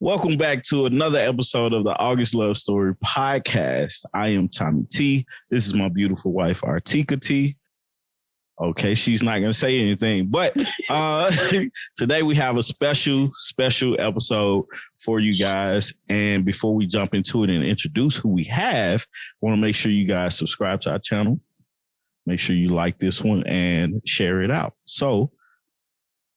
Welcome back to another episode of the August Love Story podcast. I am Tommy T. This is my beautiful wife, Artieka T. Okay, she's not going to say anything, but today we have a special episode for you guys. And before we jump into it and introduce who we have, I want to make sure you guys subscribe to our channel. Make sure you like this one and share it out. So,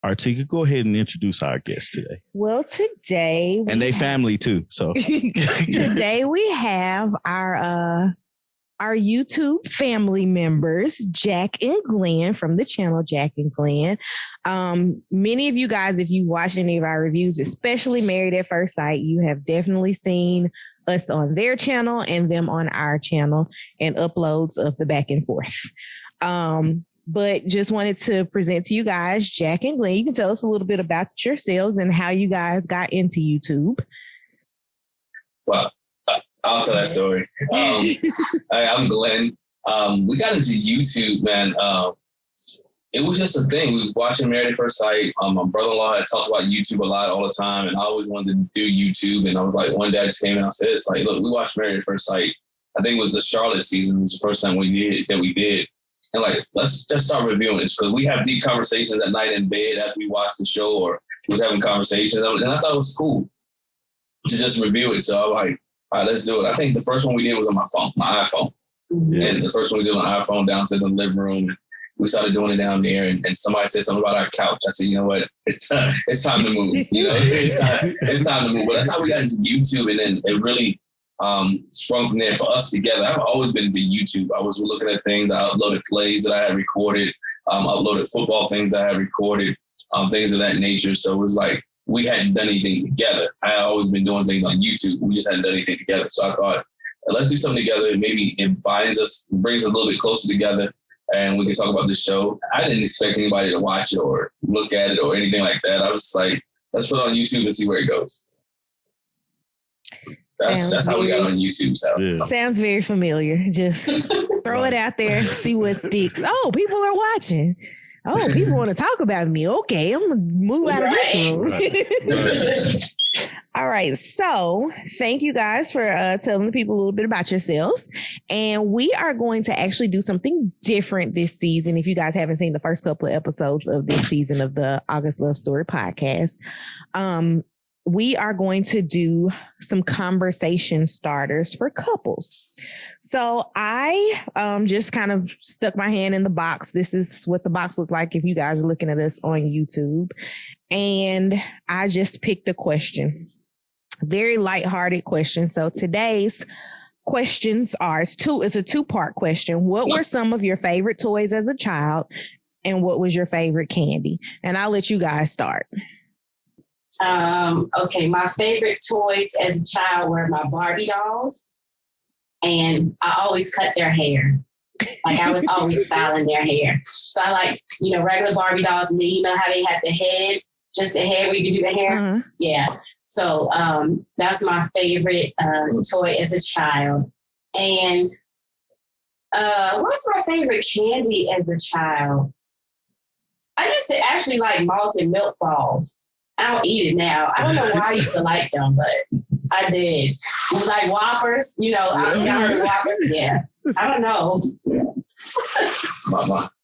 Artieka, go ahead and introduce our guest today. Well, today... And they family too, so... Today we have our YouTube family members, Jac and Glen from the channel Jac and Glen. Many of you guys, if you watch any of our reviews, especially Married at First Sight, you have definitely seen us on their channel and them on our channel and uploads of the back and forth. But just wanted to present to you guys, Jac and Glen. You can tell us a little bit about yourselves and how you guys got into YouTube. Well, I'll tell that story. I'm Glen. We got into YouTube, man. It was just a thing. We were watching Married at First Sight. My brother-in-law had talked about YouTube a lot all the time, and I always wanted to do YouTube. And I was like, one day I just came in and I said, it's like, look, we watched Married at First Sight. I think it was the Charlotte season. It was the first time we did. And like, let's just start reviewing this, because we have deep conversations at night in bed after we watch the show, or we was having conversations. And I thought it was cool to just review it. So I was like, all right, let's do it. I think the first one we did was on my iPhone. Yeah. And the first one we did on my iPhone downstairs in the living room. And we started doing it down there. And somebody said something about our couch. I said, you know what? It's time to move. You know, it's time to move. But that's how we got into YouTube. And then it really sprung from there for us together. I've always been into YouTube. I was looking at things. I uploaded plays that I had recorded, uploaded football things I had recorded, things of that nature. So it was like we hadn't done anything together. I had always been doing things on YouTube. We just hadn't done anything together. So I thought, let's do something together. Maybe it brings us a little bit closer together, and we can talk about this show. I didn't expect anybody to watch it or look at it or anything like that. I was like, let's put it on YouTube and see where it goes. That's how we got on YouTube. So. Yeah. Sounds very familiar. Just throw it out there, see what sticks. Oh, people are watching. Oh, people want to talk about me. Okay, I'm going to move out of this room. All right. So thank you guys for telling the people a little bit about yourselves. And we are going to actually do something different this season. If you guys haven't seen the first couple of episodes of this season of the August Love Story podcast, we are going to do some conversation starters for couples. So I just kind of stuck my hand in the box. This is what the box looked like if you guys are looking at us on YouTube. And I just picked a question. Very lighthearted question. So today's questions are, it's a two-part question. What were some of your favorite toys as a child? And what was your favorite candy? And I'll let you guys start. Okay, my favorite toys as a child were my Barbie dolls, and I always cut their hair. Like I was always styling their hair. So I like, regular Barbie dolls, and then you know how they had the head, just the head where you could do the hair. Uh-huh. Yeah. So that's my favorite toy as a child. And what's my favorite candy as a child? I used to actually like malted milk balls. I don't eat it now. I don't know why I used to like them, but I did. It was like Whoppers, I heard Whoppers. Yeah. I don't know.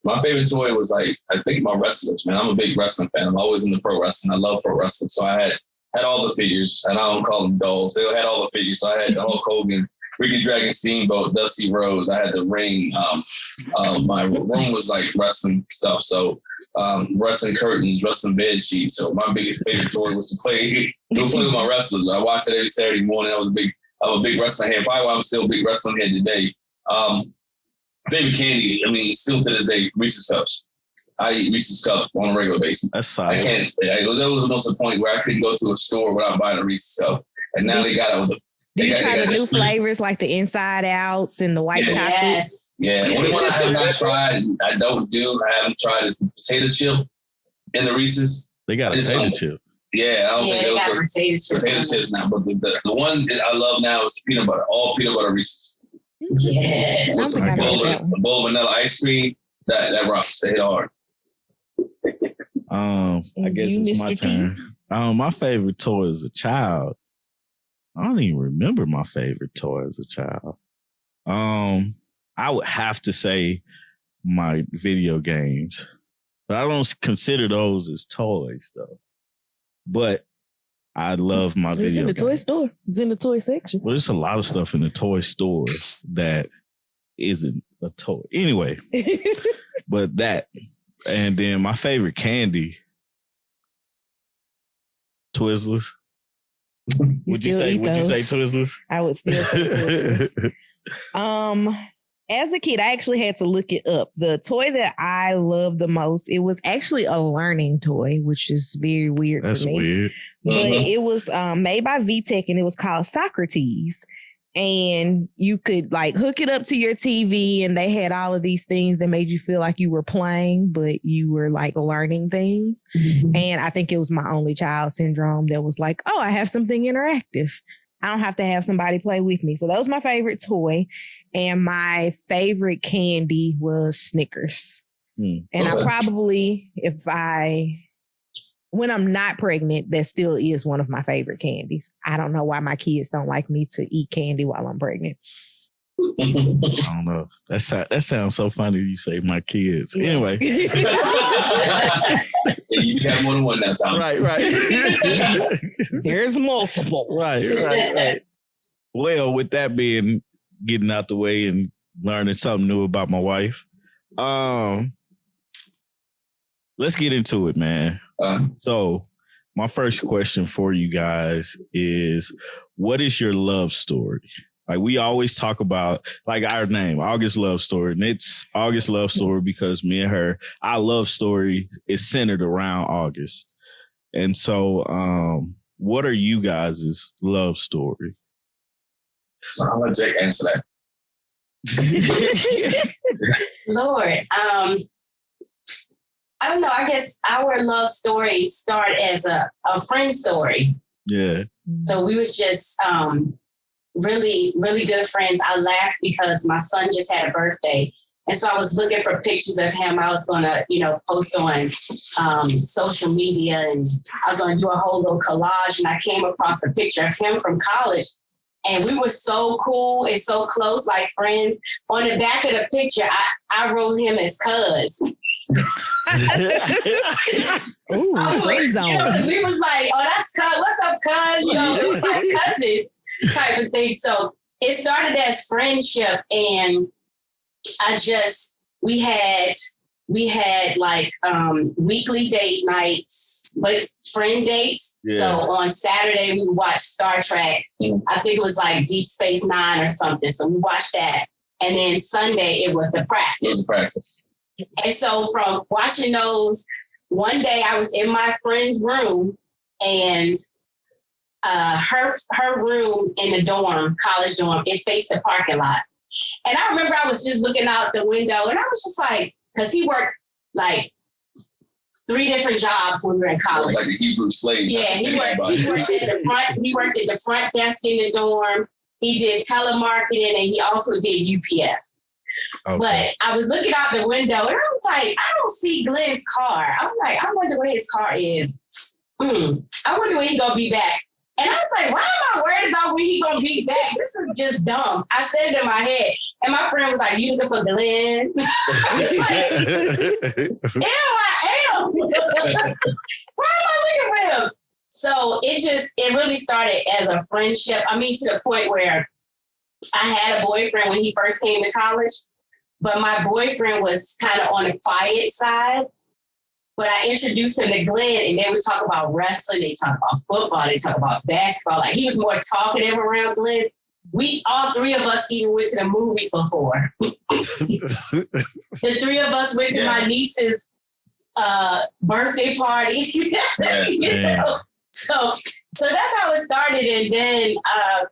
My favorite toy was I think my wrestlers, man. I'm a big wrestling fan. I'm always into pro wrestling. I love pro wrestling. So I had all the figures, and I don't call them dolls. They had all the figures. So I had the Hulk Hogan, Ricky Dragon Steamboat, Dusty Rhodes. I had the ring. My room was like wrestling stuff. So wrestling curtains, wrestling bed sheets. So my biggest favorite toy was to play with my wrestlers. I watched it every Saturday morning. I'm a big wrestling head. Probably why I'm still a big wrestling head today. Favorite candy, still to this day, Reese's Cups. I eat Reese's Cup on a regular basis. That's solid. I can't. It was almost a point where I couldn't go to a store without buying a Reese's Cup. And now they got it with the. Do you try the new flavors like the Inside Outs and the white chocolate? Yes. Yeah. The only one I have not tried, I haven't tried is the potato chip and the Reese's. They got a potato chip. Yeah, I don't think they got potato chips now. But the one that I love now is the peanut butter, all peanut butter Reese's. Yeah. With some bowl of vanilla ice cream, that rocks. They hit hard. I guess it's my turn. My favorite toy as a child. I don't even remember my favorite toy as a child. I would have to say my video games, but I don't consider those as toys though. But I love my video games. It's in the toy store. It's in the toy section. Well, there's a lot of stuff in the toy store that isn't a toy. Anyway, but that. And then my favorite candy, Twizzlers. Would you say Twizzlers? I would still say Twizzlers. As a kid, I actually had to look it up. The toy that I loved the most, it was actually a learning toy, which is very weird That's for me. Weird. But it was made by VTech and it was called Socrates. And you could like hook it up to your TV and they had all of these things that made you feel like you were playing, but you were like learning things. Mm-hmm. And I think it was my only child syndrome that was like, oh, I have something interactive. I don't have to have somebody play with me. So that was my favorite toy. And my favorite candy was Snickers. And I probably, when I'm not pregnant, that still is one of my favorite candies. I don't know why my kids don't like me to eat candy while I'm pregnant. I don't know. That sounds so funny. You say my kids. Yeah. Anyway. You got more than one now, Tom. Right. There's multiple. Right. Well, with that being getting out the way and learning something new about my wife, let's get into it, man. So my first question for you guys is, what is your love story? Like we always talk about like our name, August Love Story. And it's August Love Story because me and her, our love story is centered around August. And so what are you guys' love story? I'll let Jac answer that. Lord, I don't know. I guess our love story started as a friend story. Yeah. So we was just really, really good friends. I laughed because my son just had a birthday. And so I was looking for pictures of him. I was going to, post on social media and I was going to do a whole little collage. And I came across a picture of him from college. And we were so cool and so close, like friends. On the back of the picture, I wrote him as Cuz. Ooh, friend zone. We was like, oh, that's Cuz. What's up, Cuz? It was like cousin type of thing. So it started as friendship, and we had like weekly date nights, but friend dates. Yeah. So on Saturday we watched Star Trek. I think it was like Deep Space Nine or something. So we watched that, and then Sunday it was the practice. It was the practice. And so from watching those, one day I was in my friend's room, and her room in the dorm, college dorm, it faced the parking lot. And I remember I was just looking out the window, and I was just like, because he worked like 3 different jobs when we were in college. Like a Hebrew slave. Yeah, he worked at the front. He worked at the front desk in the dorm. He did telemarketing, and he also did UPS. Okay. But I was looking out the window, and I was like, I don't see Glenn's car. I'm like, I wonder where his car is. I wonder when he's gonna be back. And I was like, why am I worried about when he's going to be back? This is just dumb. I said it in my head. And my friend was like, you looking for Glenn? I was like, ew, I am. Why am I looking for him? So it really started as a friendship. I mean, to the point where I had a boyfriend when he first came to college, but my boyfriend was kind of on the quiet side. But I introduced him to Glenn, and they would talk about wrestling, they talk about football, they talk about basketball. Like, he was more talkative around Glenn. All 3 of us even went to the movies before. The 3 of us went to my niece's birthday party. So that's how it started. And then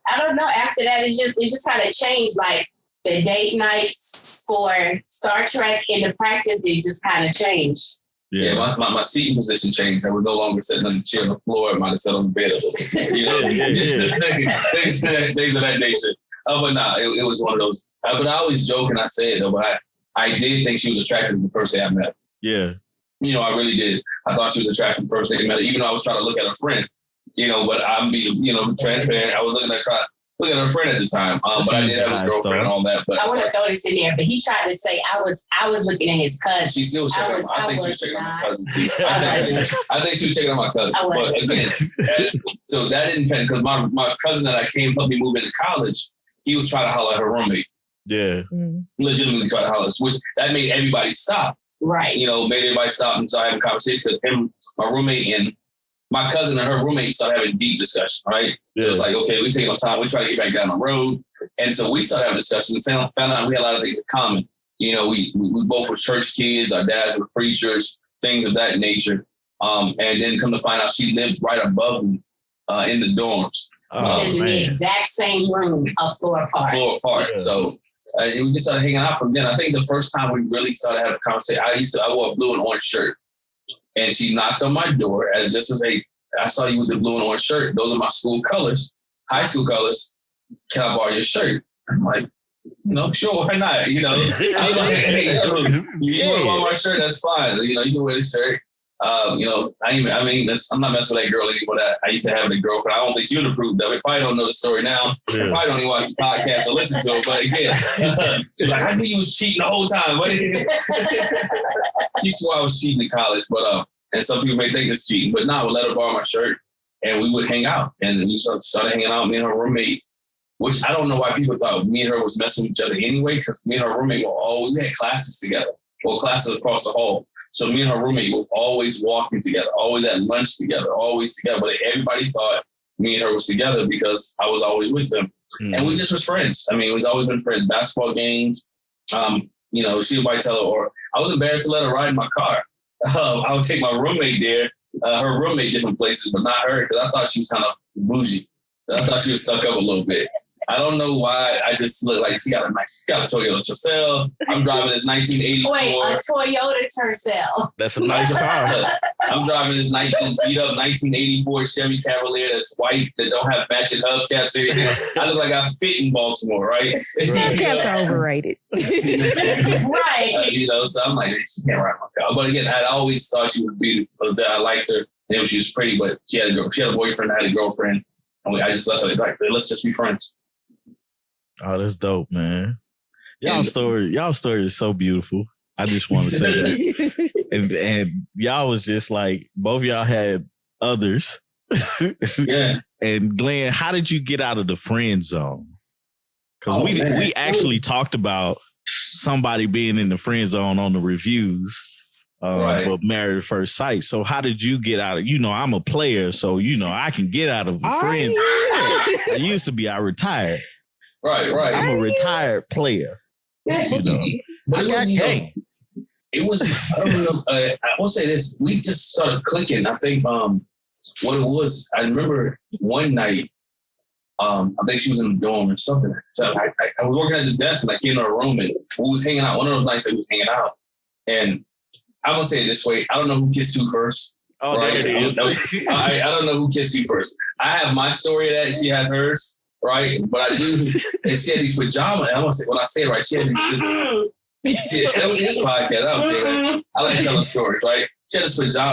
I don't know. After that, it just kind of changed. Like the date nights for Star Trek and the practice, they just kind of changed. Yeah, my seating position changed. I was no longer sitting on the chair on the floor. I might have sat on the bed. Things of that nature. But nah, it was one of those. But I always joke and I say it though. But I did think she was attractive the first day I met her. Yeah. You know, I really did. I thought she was attractive first day I met her, even though I was trying to look at her friend. You know, but I'm being, you know, transparent. I was looking at her friend at the time, but I did have a girlfriend and all that. But I want to throw this in there, but he tried to say I was looking at his cousin. She still was checking. I think she was checking on my cousin too. I think she was checking on my cousin. But again, so that didn't depend because my cousin that I came helped me move into college. He was trying to holler at her roommate. Yeah, legitimately trying to holler, which that made everybody stop. Right. You know, made everybody stop and start having a conversation. Because my roommate and my cousin and her roommate started having deep discussion, right? Yeah. So it's like, okay, we take our time. We try to get back down the road. And so we started having discussions and found out we had a lot of things in common. You know, we both were church kids. Our dads were preachers, things of that nature. And then come to find out she lived right above me in the dorms. We lived in the exact same room, a floor apart. Yeah. So we just started hanging out from then. I think the first time we really started having a conversation, I wore a blue and orange shirt. And she knocked on my door as just as I saw you with the blue and orange shirt. Those are my school colors, high school colors. Can I borrow your shirt? I'm like, no, sure, why not? You know, I'm like, hey, you want to borrow my shirt? That's fine. You know, you can wear the shirt. You know, I'm not messing with that girl anymore that I used to have a girlfriend. I don't think she would approve of it. Probably don't know the story now. Yeah. Probably don't even watch the podcast or listen to it. But again, she's like, I knew you was cheating the whole time. She swore I was cheating in college, but and some people may think it's cheating, but I would let her borrow my shirt and we would hang out. And we started hanging out, me and her roommate, which I don't know why people thought me and her was messing with each other anyway, because me and her roommate we had classes together. Well, classes across the hall. So me and her roommate were always walking together, always at lunch together, always together. But everybody thought me and her was together because I was always with them. Mm-hmm. And we just was friends. I mean, we've always been friends. Basketball games. You know, she would tell her, or I was embarrassed to let her ride in my car. I would take my roommate there, her roommate different places, but not her, because I thought she was kind of bougie. I thought she was stuck up a little bit. I don't know why. I just look like she got a Toyota Tercel. I'm driving this 1984. Wait, a Toyota Tercel. That's a nice car. I'm driving this beat up 1984 Chevy Cavalier that's white that don't have matching hubcaps or anything. I look like I fit in Baltimore, right? Hubcaps are overrated. Right. You know, so I'm like, she can't ride my car. But again, I always thought she was beautiful. That I liked her. And she was pretty, but she had a boyfriend. I had a girlfriend. And I just left her like, let's just be friends. Oh, that's dope, man. Y'all story is so beautiful. I just want to say that. and y'all was just like, both of y'all had others. Yeah. And Glenn, how did you get out of the friend zone? Because we actually talked about somebody being in the friend zone on the reviews of Married at First Sight. So how did you get out of, I'm a player, so, I can get out of the friend zone. I used to be, I retired. Right. I'm a retired player. But it was, I don't know, I will say this, we just started clicking. I think what it was, I remember one night, I think she was in the dorm or something. So I was working at the desk and I came to her room and we was hanging out. One of those nights that we was hanging out. And I'm going to say it this way. I don't know who kissed who first. Oh, right? There it is. I don't know who kissed you first. I have my story of that and she has hers. Right, but I do. And she had these pajamas. And I want to say, when I say it right, she had this podcast. I like telling stories, right? She had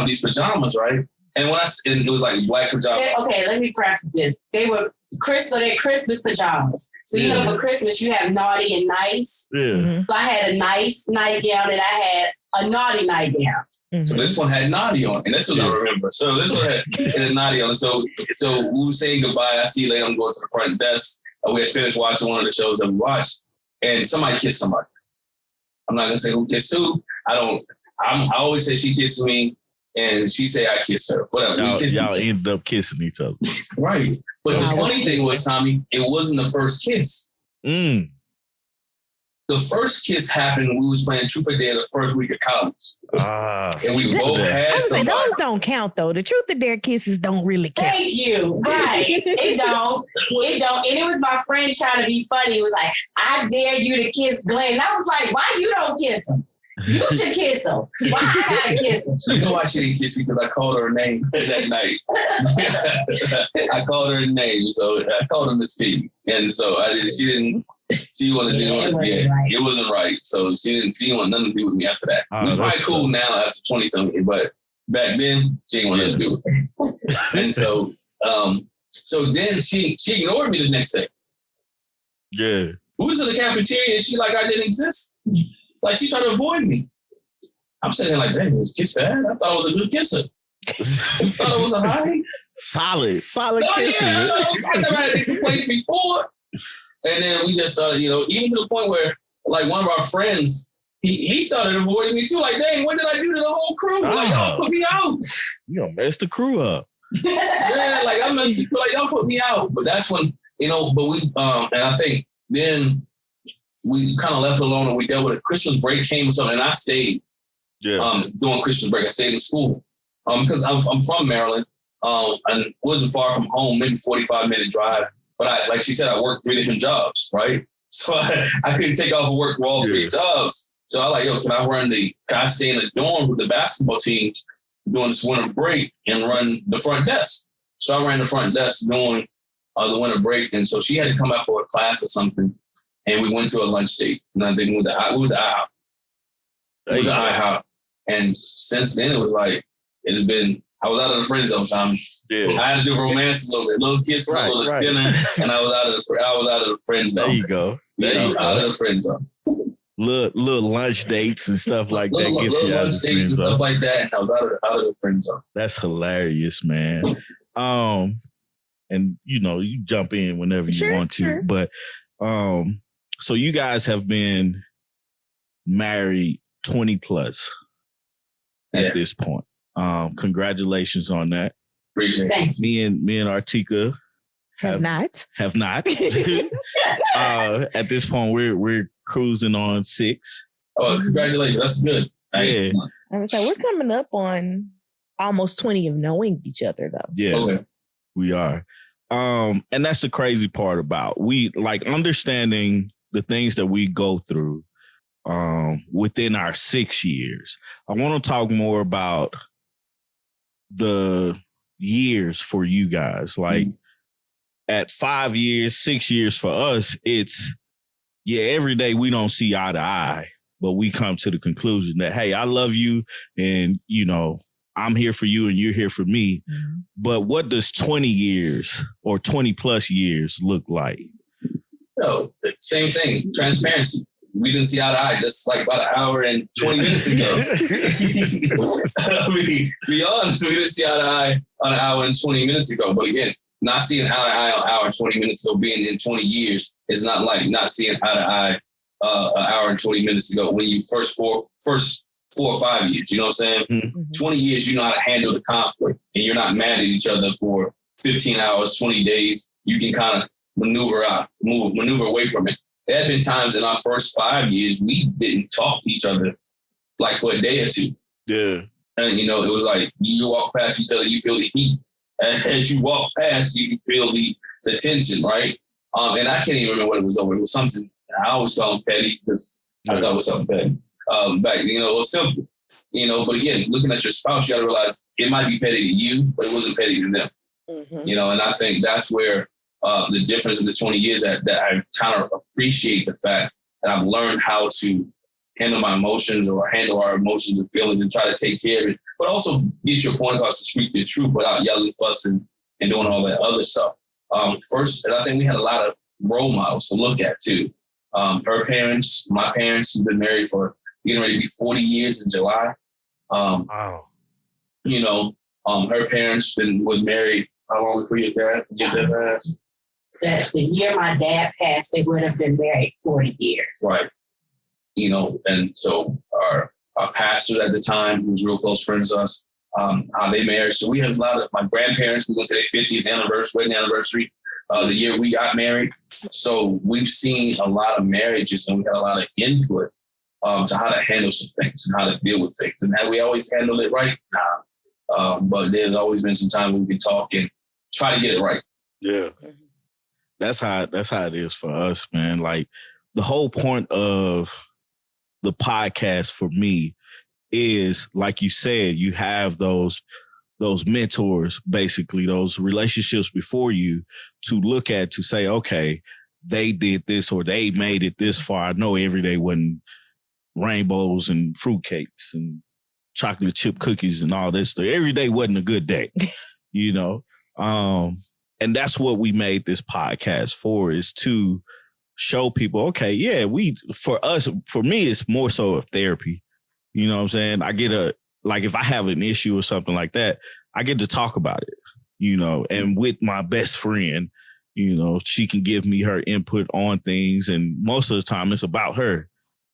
these pajamas, right? And and it was like black pajamas. Okay, let me preface this. They're Christmas pajamas. So you know, for Christmas you have naughty and nice. Yeah. So I had a nice nightgown and I had a naughty nightgown. Mm-hmm. So this one had naughty on, and this was I remember. So this one had naughty on. So we were saying goodbye. I see you later. I'm going to the front desk. We had finished watching one of the shows that we watched, and somebody kissed somebody. I'm not gonna say who kissed who. I always say she kissed me, and she say I kissed her. Whatever. Y'all ended up kissing each other. Right. But the funny thing was, Tommy, it wasn't the first kiss. The first kiss happened when we was playing Truth or Dare the first week of college. And we both had somebody. Those don't count, though. The Truth or Dare kisses don't really count. Thank you. Right. It don't. And it was my friend trying to be funny. He was like, I dare you to kiss Glenn. And I was like, why you don't kiss him? You should kiss him. Why I gotta kiss him? So you know why she didn't kiss me? Because I called her name that night. I called her name. So I called her Miss Piggy. And so she didn't. She wanted to do it. Right. It wasn't right. So she didn't want nothing to do with me after that. We probably cool now after 20-something, but back then she didn't want nothing to do with it. And so then she ignored me the next day. Yeah. We was in the cafeteria and she like I didn't exist. Like she tried to avoid me. I'm sitting there like, dang, this kiss bad? I thought it was a good kisser. You thought it was a high? Solid kissing. Yeah, I never had complaints before. And then we just started, even to the point where like one of our friends, he started avoiding me too. Like, dang, what did I do to the whole crew? Like, y'all put me out. You gonna mess the crew up. Yeah, like I messed like y'all put me out. But that's when, but we and I think then we kind of left it alone and we dealt with it. Christmas break came or something, and I stayed. Yeah. During Christmas break, I stayed in school. Because I'm from Maryland. And wasn't far from home, maybe 45-minute drive. But like she said, I worked 3 different jobs, right? So I couldn't take off of work for all 3 jobs. So I like, can I stay in the dorm with the basketball team during this winter break and run the front desk? So I ran the front desk during the winter breaks. And so she had to come out for a class or something. And we went to a lunch date. And I think we went to IHOP. We went to IHOP. And since then, it was like, I was out of the friend zone, Tommy. Yeah. I had to do romance a little kiss, a little dinner, and I was out of the friend zone. There you go. Out of the friend zone. Little lunch dates and stuff like that gets you out of the friend zone. Stuff like that. And I was out of the friend zone. That's hilarious, man. And you jump in whenever you want to. Sure. But so you guys have been married 20 plus at this point. Congratulations on that. Appreciate it. Me and Artieka have not. At this point, we're cruising on 6. Oh, congratulations! That's good. Yeah. I would say we're coming up on almost 20 of knowing each other, though. Yeah, okay. We are. And that's the crazy part about we like understanding the things that we go through within our 6 years. I want to talk more about the years for you guys. Like at 5 years, 6 years for us, it's every day we don't see eye to eye, but we come to the conclusion that, hey, I love you and, I'm here for you and you're here for me. Mm-hmm. But what does 20 years or 20 plus years look like? Same thing, transparency. We didn't see eye to eye just like about an hour and 20 minutes ago. I mean, be honest, we didn't see eye to eye on an hour and 20 minutes ago. But again, not seeing eye to eye on an hour and 20 minutes ago, being in 20 years is not like not seeing eye to eye an hour and 20 minutes ago when you first 4 or 5 years. You know what I'm saying? Mm-hmm. 20 years, you know how to handle the conflict and you're not mad at each other for 15 hours, 20 days. You can kind of maneuver away from it. There had been times in our first 5 years, we didn't talk to each other like for a day or 2. Yeah. And, it was like you walk past each other, you feel the heat. As you walk past, you can feel the tension, right? And I can't even remember what it was over. It was something, I always call them petty because I thought it was something petty. Back, it was simple, but again, looking at your spouse, you got to realize it might be petty to you, but it wasn't petty to them. Mm-hmm. And I think that's where the difference in the 20 years that I kind of appreciate the fact that I've learned how to handle my emotions or handle our emotions and feelings and try to take care of it, but also get your point across to speak your truth without yelling, fussing, and doing all that other stuff. First, and I think we had a lot of role models to look at too. Her parents, my parents, who've been married for getting ready to be 40 years in July. Wow. Her parents was married. How long before your dad get that passed? The year my dad passed, they would have been married 40 years. Right. And so our pastor at the time, who was real close friends to us, how they married. So we have a lot of my grandparents. We went to their 50th anniversary, wedding anniversary, the year we got married. So we've seen a lot of marriages and we got a lot of input to how to handle some things and how to deal with things. And have we always handled it right? Nah. But there's always been some time when we can talk and try to get it right. Yeah. That's how it is for us, man. Like the whole point of the podcast for me is, like you said, you have those mentors, basically those relationships before you to look at, to say, okay, they did this or they made it this far. I know every day wasn't rainbows and fruitcakes and chocolate chip cookies and all this stuff. Every day wasn't a good day, you know? And that's what we made this podcast for, is to show people, okay, yeah, for me, it's more so of therapy. You know what I'm saying? I get if I have an issue or something like that, I get to talk about it, you know, and with my best friend, you know, she can give me her input on things. And most of the time it's about her,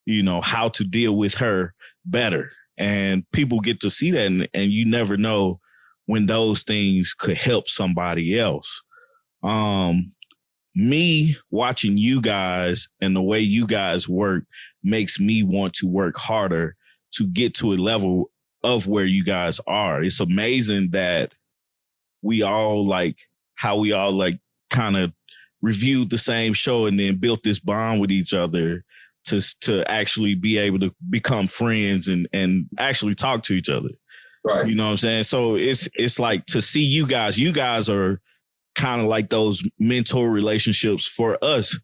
you know, how to deal with her better. And people get to see that. And you never know when those things could help somebody else. Me watching you guys and the way you guys work makes me want to work harder to get to a level of where you guys are. It's amazing that we all kind of reviewed the same show and then built this bond with each other to actually be able to become friends and actually talk to each other. Right. You know what I'm saying? So it's like to see you guys are kind of like those mentor relationships for us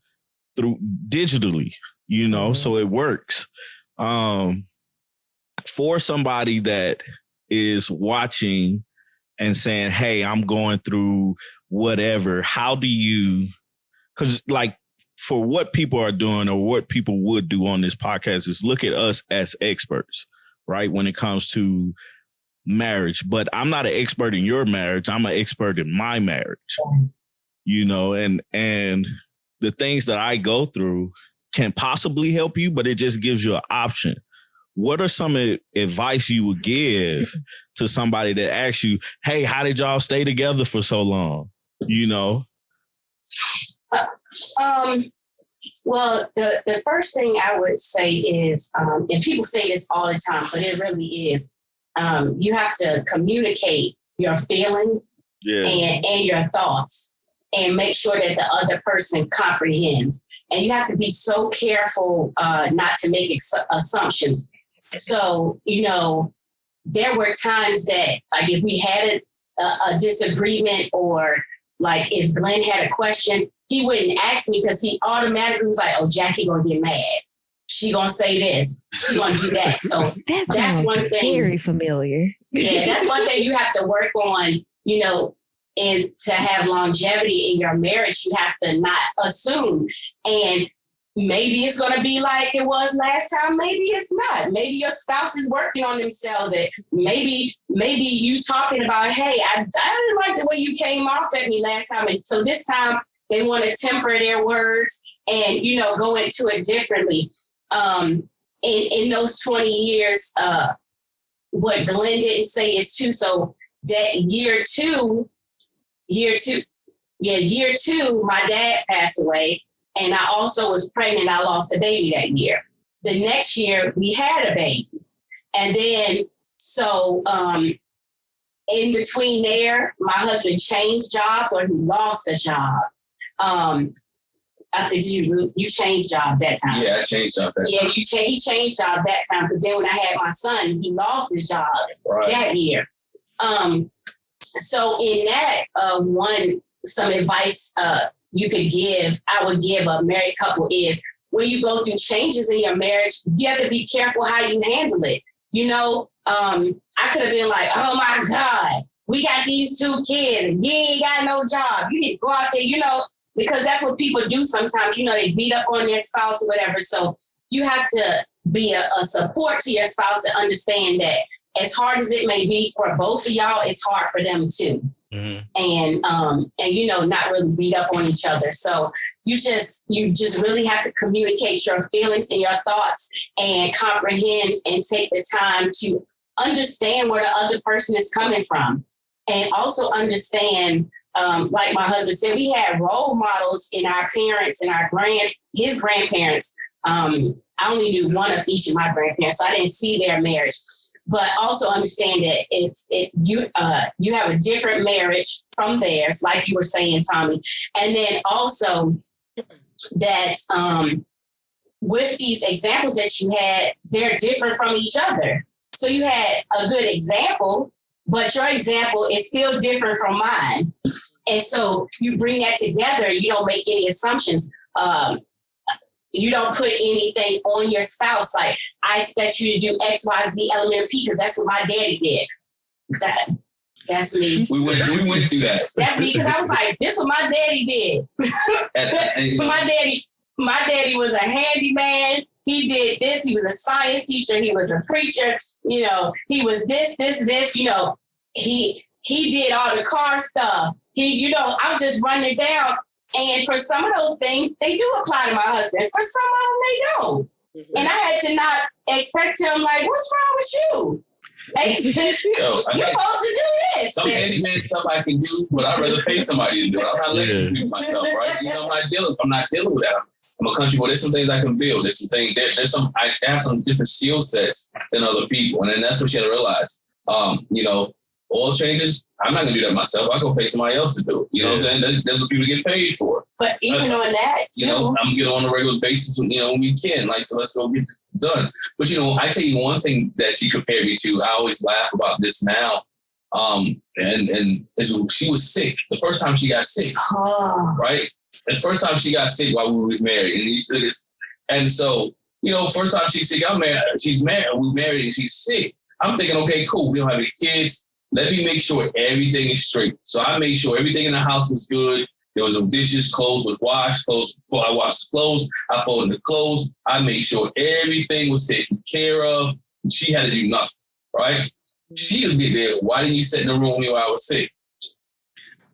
through digitally, you know, mm-hmm. So it works. For somebody that is watching and saying, hey, I'm going through whatever, how do you, because like for what people are doing or what people would do on this podcast is look at us as experts, right? When it comes to marriage, but I'm not an expert in your marriage. I'm an expert in my marriage, you know, and the things that I go through can possibly help you, but it just gives you an option. What are some advice you would give to somebody that asks you, hey, how did y'all stay together for so long? You know? Well, the first thing I would say is, and people say this all the time, but it really is, you have to communicate your feelings and your thoughts and make sure that the other person comprehends. And you have to be so careful not to make assumptions. So, you know, there were times that, like, if we had a disagreement or like if Glenn had a question, he wouldn't ask me because he automatically was like, oh, Jackie gonna get mad. She gonna say this. She gonna do that. So that's one thing. Very familiar. Yeah, that's one thing you have to work on, you know, and to have longevity in your marriage, you have to not assume. And maybe it's going to be like it was last time. Maybe it's not. Maybe your spouse is working on themselves. And maybe you talking about, hey, I didn't like the way you came off at me last time. And so this time they want to temper their words and, you know, go into it differently. In those 20 years, what Glenn didn't say is true. So that year two, my dad passed away. And I also was pregnant. I lost a baby that year. The next year we had a baby. And then, so in between there, my husband changed jobs or he lost a job. I think you changed jobs that time. Yeah, I changed jobs that time. Yeah, he changed jobs that time because then when I had my son, he lost his job that year. So in that, some advice you could give, I would give a married couple is when you go through changes in your marriage, you have to be careful how you handle it. You know, I could have been like, oh my God, we got these 2 kids and you ain't got no job. You need to go out there, you know, because that's what people do sometimes. You know, they beat up on their spouse or whatever. So you have to be a support to your spouse and understand that as hard as it may be for both of y'all, it's hard for them too. Mm-hmm. And you know, not really beat up on each other. So you just really have to communicate your feelings and your thoughts and comprehend and take the time to understand where the other person is coming from. And also understand, like my husband said, we had role models in our parents and his grandparents. I only knew one of each of my grandparents, so I didn't see their marriage. But also understand that you have a different marriage from theirs, like you were saying, Tommy. And then also that with these examples that you had, they're different from each other. So you had a good example, but your example is still different from mine. And so you bring that together, you don't make any assumptions. You don't put anything on your spouse. Like, I expect you to do X, Y, Z, element of P, because that's what my daddy did. That's me. We went through that. That's me, because I was like, this is what my daddy did. My daddy was a handyman. He did this. He was a science teacher. He was a preacher. You know, he was this. You know, he did all the car stuff. I'm just running down. And for some of those things, they do apply to my husband. For some of them, they don't. Mm-hmm. And I had to not expect him, like, what's wrong with you? Like, you're supposed to do this. Some handyman stuff I can do, but I'd rather pay somebody to do it. I'm not letting you do myself, right? You know, I'm not dealing with that. I'm a country boy. There's some things I can build. There's some things. I have some different skill sets than other people, and then that's what you had to realize. You know, oil changes, I'm not gonna do that myself. I go pay somebody else to do it. You know what I'm saying? That's what people get paid for. But even on that, too, you know, I'm getting on a regular basis, you know, when we can. Like, so let's go get it done. But you know, I tell you one thing that she compared me to. I always laugh about this now. And she was sick the first time she got sick. Right? The first time she got sick while we were married, and so you know, first time she's sick, she's married, we're married, and she's sick. I'm thinking, okay, cool. We don't have any kids. Let me make sure everything is straight. So I made sure everything in the house was good. There was some dishes, clothes was washed, I washed the clothes, I folded the clothes. I made sure everything was taken care of. She had to do nothing, right? She would be there. Why didn't you sit in the room when I was sick?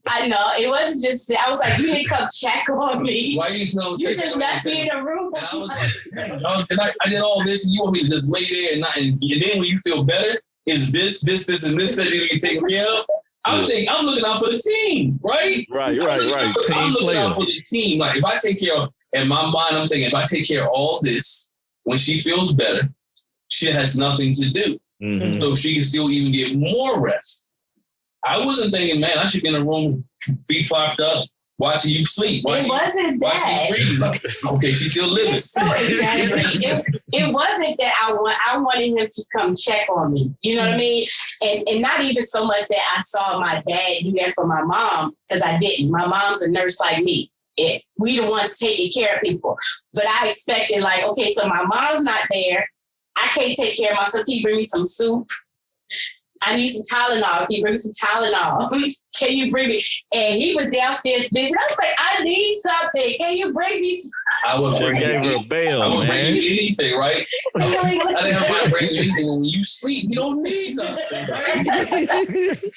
I know. It wasn't just, I was like, you didn't come check on me. Why you just left me in the room. And I was like, I did all this, and you want me to just lay there and then when you feel better, is this, and this that you need to take care of? I'm looking out for the team, right? Right. I'm looking out for the team. Like, if I take care of, in my mind, I'm thinking, if I take care of all this, when she feels better, she has nothing to do. Mm-hmm. So she can still even get more rest. I wasn't thinking, man, I should be in a room, feet propped up, watching you sleep. It wasn't that. Okay, she's still living. It's so exaggerated. It wasn't that I wanted him to come check on me. You know what I mean? And not even so much that I saw my dad do that for my mom, because I didn't. My mom's a nurse like me. We the ones taking care of people. But I expected, like, okay, so my mom's not there. I can't take care of myself. Can you bring me some soup? I need some Tylenol. Can you bring me some Tylenol? Can you bring me? And he was downstairs busy. I was like, I need something. Can you bring me some? I would bring her a bail, I would man. bring you anything, right? I didn't have to bring you anything. When you sleep, you don't need nothing. Right?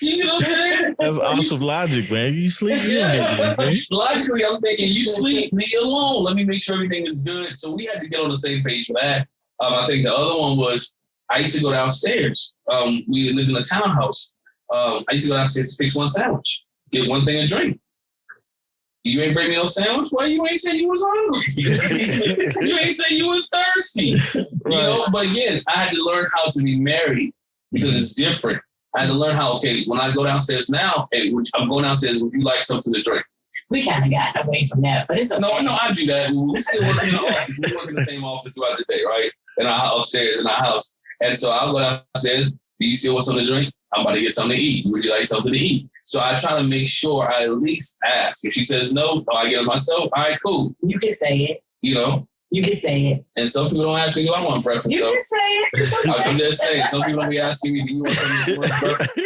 You know what I'm saying? That's awesome logic, man. You sleep, you don't need anything. Logically, I'm thinking, you sleep, me alone. Let me make sure everything is good. So we had to get on the same page for that. I think the other one was, I used to go downstairs. We lived in a townhouse. I used to go downstairs to fix one sandwich, get one thing to drink. You ain't bring me no sandwich? Why you ain't say you was hungry? You ain't say you was thirsty. Right. You know, but again, I had to learn how to be married because it's different. I had to learn how, okay, when I go downstairs now, hey, I'm going downstairs, would you like something to drink? We kind of got away from that, but it's okay. No, I do that. We still work in the office. We work in the same office throughout the day, right? Upstairs in our house. And so I'll go downstairs. Do you still want something to drink? I'm about to get something to eat. Would you like something to eat? So I try to make sure I at least ask. If she says no, I get it myself. All right, cool. You can say it. You know? You can say it. And some people don't ask me, do I want breakfast? You can say it. It's okay. I'm just saying, some people don't be asking me, do you want something to breakfast?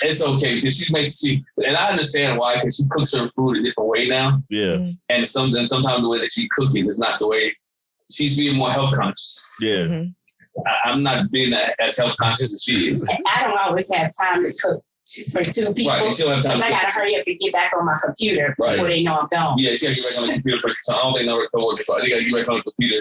It's okay because and I understand why, because she cooks her food a different way now. Yeah. And sometimes the way that she cooks it is not the way she's being more health conscious. Yeah. Mm-hmm. I'm not being as health conscious as she is. I don't always have time to cook for two people. Right, because I got to hurry up and get back on my computer before they know I'm gone. Yeah, she got to get back on the computer first. So I don't think they're coworkers. So I think I got to get back on the computer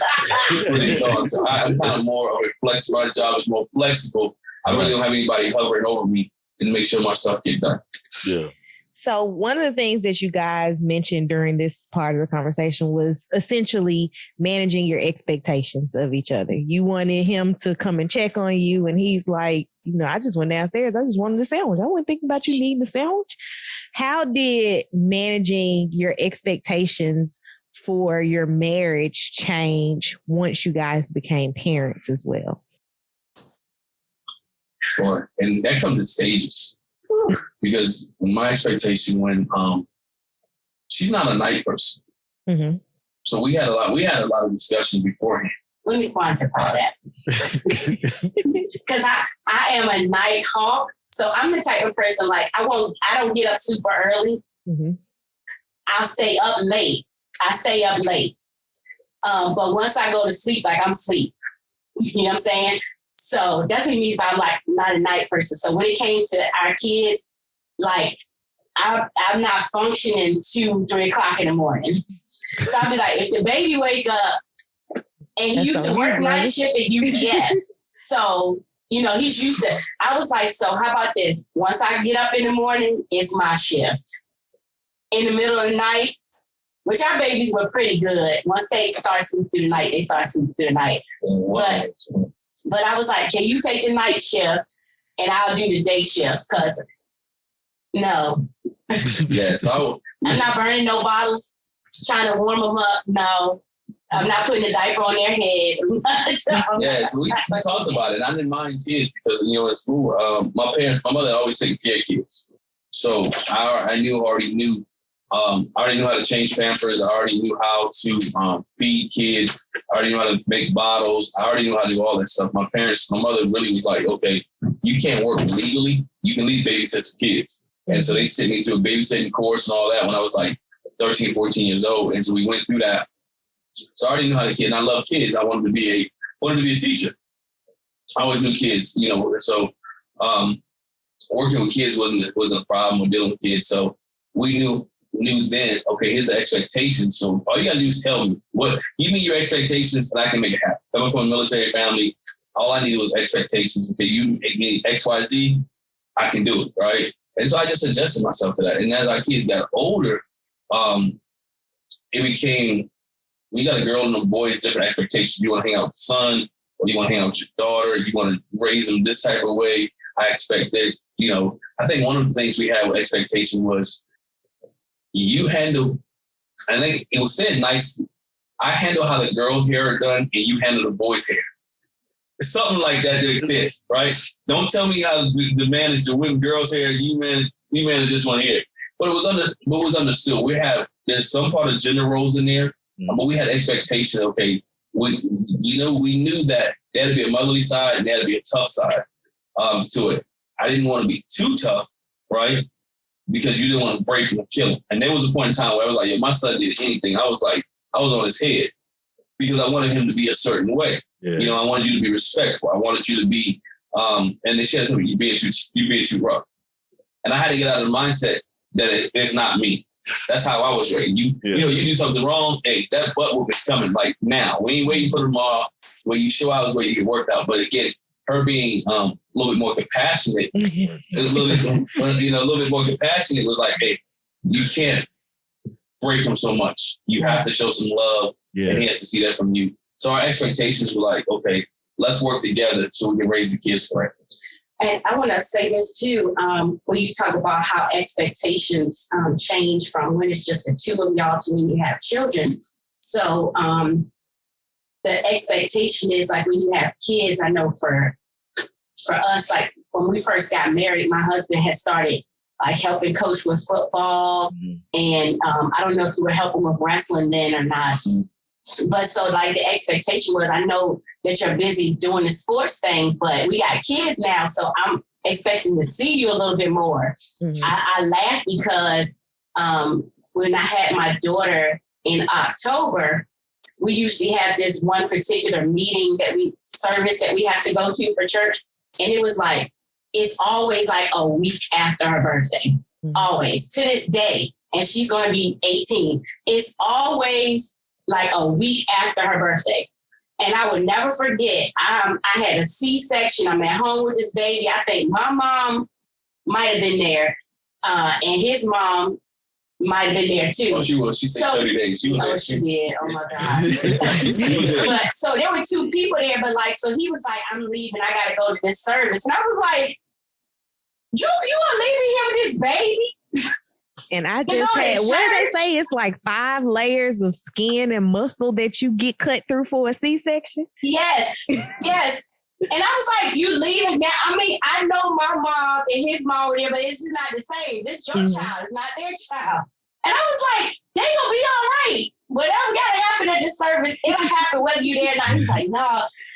before they're gone. So I'm kind of more of a flexible. My job is more flexible. I really don't have anybody hovering over me and make sure my stuff get done. Yeah. So one of the things that you guys mentioned during this part of the conversation was essentially managing your expectations of each other. You wanted him to come and check on you, and he's like, I just went downstairs. I just wanted a sandwich. I wasn't thinking about you needing a sandwich. How did managing your expectations for your marriage change once you guys became parents as well? Sure. And that comes in stages. Because my expectation when she's not a night person. Mm-hmm. So we had a lot of discussions beforehand. Let me quantify that. Because I am a night hawk. So I'm the type of person, like, I don't get up super early. Mm-hmm. I'll stay up late. But once I go to sleep, like, I'm asleep. You know what I'm saying? So that's what it means by, like, not a night person. So when it came to our kids, like, I'm not functioning 2-3 o'clock in the morning. So I'll be like, if the baby wake up, and he used to work night shift at UPS. So, you know, he's used to, I was like, so how about this? Once I get up in the morning, it's my shift. In the middle of the night, which our babies were pretty good. Once they start sleeping through the night, they start sleeping through the night. But I was like, can you take the night shift and I'll do the day shift? Because no. Yeah, so I'm not burning no bottles, trying to warm them up. No. I'm not putting a diaper on their head. Yeah, so we talked about it. I didn't mind kids because, you know, in school, my mother always taking care of kids. So I already knew how to change Pampers. I already knew how to feed kids. I already knew how to make bottles. I already knew how to do all that stuff. My mother really was like, okay, you can't work legally. You can at least babysit some kids. And so they sent me to a babysitting course and all that when I was like 13, 14 years old. And so we went through that. So I already knew how to kid, and I love kids. I wanted to be a teacher. I always knew kids, you know. So working with kids wasn't a problem, or dealing with kids. So we knew then, okay, here's the expectations. So all you gotta do is tell me give me your expectations, and I can make it happen. Coming from a military family, all I needed was expectations. Okay, you need XYZ, I can do it, right? And so I just adjusted myself to that. And as our kids got older, it became, we got a girl and a boys, different expectations. You want to hang out with the son, or you want to hang out with your daughter, you want to raise them this type of way. I expect that, you know, I think one of the things we had with expectation was you handle, I think it was said nice, I handle how the girls' hair are done and you handle the boys' hair. Something like that they said, right? Don't tell me how to manage the women, girls' hair, you manage this one here. But it was understood. There's some part of gender roles in there, but we had expectations. Okay, we knew that there had to be a motherly side and there had to be a tough side to it. I didn't want to be too tough, right? Because you didn't want to break him or kill him. And there was a point in time where I was like, my son did anything. I was on his head because I wanted him to be a certain way. Yeah. You know, I wanted you to be respectful. I wanted you to be, and they said something, you're being too rough. And I had to get out of the mindset that it's not me. That's how I was raised. You know, you do something wrong, hey, that butt whoop is coming like now. We ain't waiting for tomorrow. Where you show out is where you get worked out. But again, her being a little bit more compassionate, a little bit more compassionate was like, hey, you can't break him so much. You have to show some love, and he has to see that from you. So our expectations were like, okay, let's work together so we can raise the kids correctly. And I want to say this too, when you talk about how expectations change from when it's just the two of y'all to when you have children. So the expectation is like when you have kids, I know for us, like when we first got married, my husband had started like helping coach with football. And I don't know if we were helping with wrestling then or not. But so like the expectation was, I know that you're busy doing the sports thing, but we got kids now. So I'm expecting to see you a little bit more. I laugh because when I had my daughter in October, we usually have this one particular service that we have to go to for church. And it was like, it's always like a week after her birthday, always to this day. And she's going to be 18. It's always like a week after her birthday. And I would never forget, I had a C-section. I'm at home with this baby. I think my mom might have been there. And his mom might have been there too. Oh, she was. She said 30 days. She was there. She did. Oh my God. But so there were two people there, but like, so he was like, I'm leaving. I got to go to this service. And I was like, you are leaving him with this baby? And I just had, what did they say? It's like 5 layers of skin and muscle that you get cut through for a C-section? Yes. Yes. And I was like, you leaving now? I mean, I know my mom and his mom were there, but it's just not the same. This is your child. It's not their child. And I was like, they gonna be all right. this service. It'll happen whether you're there or not. He's like, no,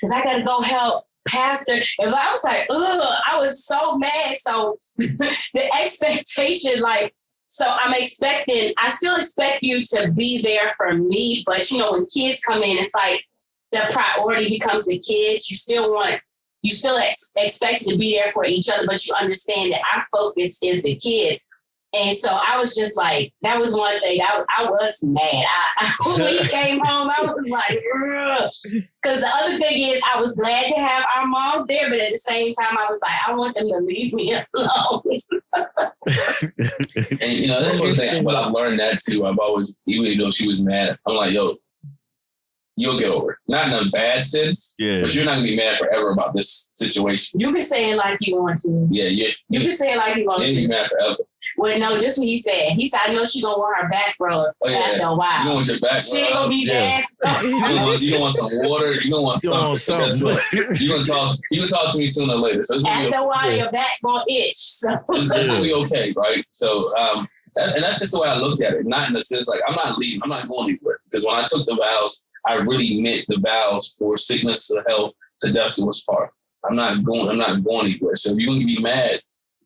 because I got to go help pastor. And I was like, ugh, I was so mad. So the expectation, like, so I still expect you to be there for me. But, you know, when kids come in, it's like the priority becomes the kids. You still expect to be there for each other, but you understand that our focus is the kids. And so I was just like, that was one thing. I was mad. When he came home, I was like, because the other thing is I was glad to have our moms there, but at the same time, I was like, I want them to leave me alone. And, you know, that's one thing, but I've learned that too. I've always, even though she was mad, I'm like, yo, you'll get over it. Not in a bad sense, but you're not going to be mad forever about this situation. You can say it like you want to. Yeah. You can say it like you want to. Be mad forever. Well, no, this is what he said. He said, I know she's going to want her back rubbed after a while. You don't want your back she ain't going to be bad. You don't want some water. You don't want something. You're going to talk to me sooner or later. So after a while, your back going to itch. So. It's going to be okay, right? So, and that's just the way I looked at it. Not in the sense like, I'm not leaving. I'm not going anywhere. Because when I took the vows, I really meant the vows for sickness to health to death do us part. I'm not going anywhere. So if you're going to be mad,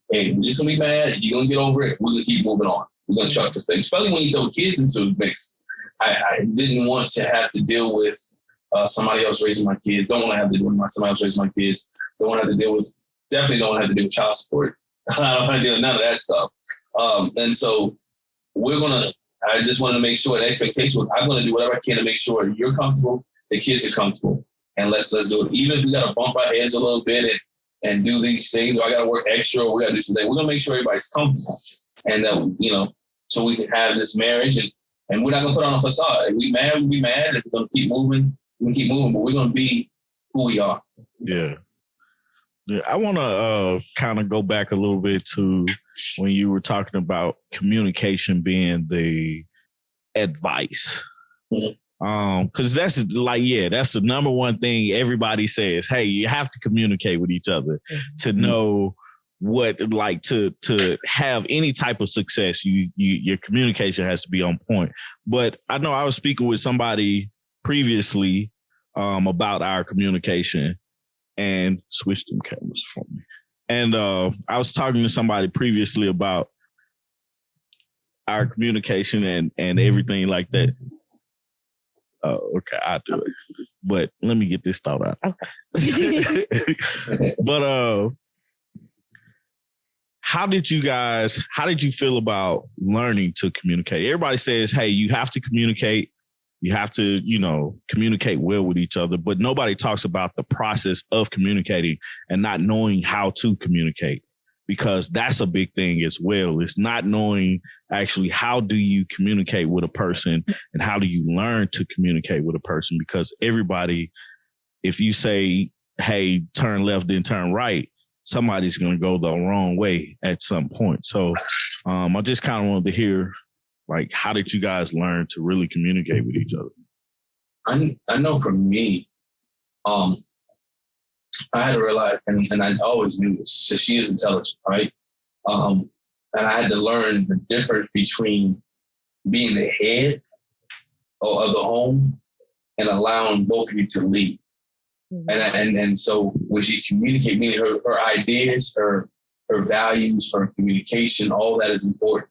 hey, we're just going to be mad. You're going to get over it. We're going to keep moving on. We're going to trust this thing. Especially when you throw kids into the mix. I didn't want to have to deal with somebody else raising my kids. Don't want to have to deal with somebody else raising my kids. Definitely don't want to have to deal with child support. I don't want to deal with none of that stuff. And so I just want to make sure the expectation was I'm going to do whatever I can to make sure you're comfortable, the kids are comfortable, and let's do it. Even if we got to bump our heads a little bit and do these things, or I got to work extra, or we got to do something, we're going to make sure everybody's comfortable. And, you know, so we can have this marriage and we're not going to put on a facade. If we mad, we'll be mad. If we're going to keep moving, we can keep moving, but we're going to be who we are. Yeah. Yeah, I want to kind of go back a little bit to when you were talking about communication being the advice. Mm-hmm. Because that's like, that's the number one thing everybody says. Hey, you have to communicate with each other to know what, like, to have any type of success. Your communication has to be on point. But I know I was speaking with somebody previously about our communication. And switch them cameras for me. And I was talking to somebody previously about our communication and everything like that. Okay, I'll do it. But let me get this thought out. Okay. But how did you feel about learning to communicate? Everybody says, hey, you have to communicate. You have to, you know, communicate well with each other, but nobody talks about the process of communicating and not knowing how to communicate, because that's a big thing as well. It's not knowing actually how do you communicate with a person and how do you learn to communicate with a person, because everybody, if you say, hey, turn left, then turn right, somebody's going to go the wrong way at some point. So I just kind of wanted to hear, like, how did you guys learn to really communicate with each other? I know for me, I had to realize, and I always knew this, that she is intelligent, right? And I had to learn the difference between being the head of the home and allowing both of you to lead. Mm-hmm. And so when she communicated, meaning her ideas, her values, her communication, all that is important.